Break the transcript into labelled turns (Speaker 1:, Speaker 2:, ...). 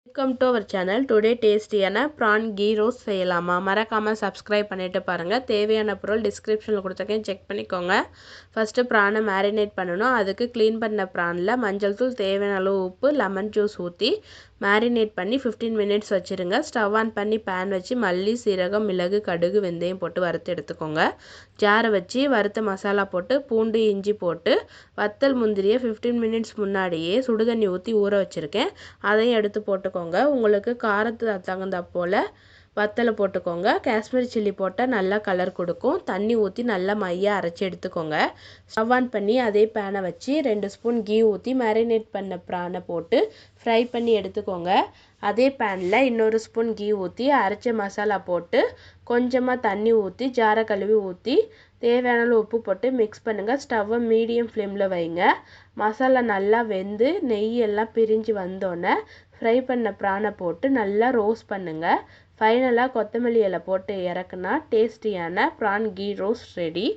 Speaker 1: Welcome to our channel. Today டேஸ்டியான prawn ghee roast செய்யலாமா? மறக்காமல் சப்ஸ்கிரைப் பண்ணிவிட்டு பாருங்கள். தேவையான பொருள் டிஸ்கிரிப்ஷனில் கொடுத்துருக்கேன், செக் பண்ணிக்கோங்க. ஃபஸ்ட்டு ப்ரானை மேரினேட் பண்ணணும். அதுக்கு க்ளீன் பண்ண ப்ரானில் மஞ்சள் தூள், தேவையான அளவு உப்பு, லெமன் ஜூஸ் ஊற்றி மேரினேட் பண்ணி 15 மினிட்ஸ் வச்சுருங்க. ஸ்டவ் ஆன் பண்ணி பேன் வச்சு மல்லி, சீரகம், மிளகு, கடுகு, வெந்தயம் போட்டு வறுத்து எடுத்துக்கோங்க. ஜாரை வச்சு வறுத்த மசாலா போட்டு பூண்டு, இஞ்சி போட்டு வத்தல் முந்திரியை 15 மினிட்ஸ் முன்னாடியே சுடுதண்ணி ஊற்றி ஊற வச்சுருக்கேன். அதையும் எடுத்து போட்டுக்கோங்க. உங்களுக்கு காரத்துக்கு தகுந்த போல் வத்தலை போட்டுக்கோங்க. காஷ்மீரி சில்லி போட்டால் நல்லா கலர் கொடுக்கும். தண்ணி ஊற்றி நல்லா மையாக அரைச்சி எடுத்துக்கோங்க. ஸ்டவ் ஆன் பண்ணி அதே பேனை வச்சு 2 ஸ்பூன் கீ ஊற்றி மேரினேட் பண்ண ப்ரானை போட்டு ஃப்ரை பண்ணி எடுத்துக்கோங்க. அதே பேனில் இன்னொரு ஸ்பூன் கீ ஊற்றி அரைச்ச மசாலா போட்டு கொஞ்சமாக தண்ணி ஊற்றி ஜாரை கழுவி ஊற்றி தேவையான உப்பு போட்டு மிக்ஸ் பண்ணுங்கள். ஸ்டவ்வை மீடியம் ஃப்ளேமில் வைங்க. மசாலா நல்லா வெந்து நெய் எல்லாம் பிரிஞ்சு வந்தோடனே ஃப்ரை பண்ண ப்ரானை போட்டு நல்லா ரோஸ்ட் பண்ணுங்கள். ஃபைனலாக கொத்தமல்லி இலை போட்டு இறக்குனா டேஸ்டியான ப்ரான் கீ ரோஸ்ட் ரெடி.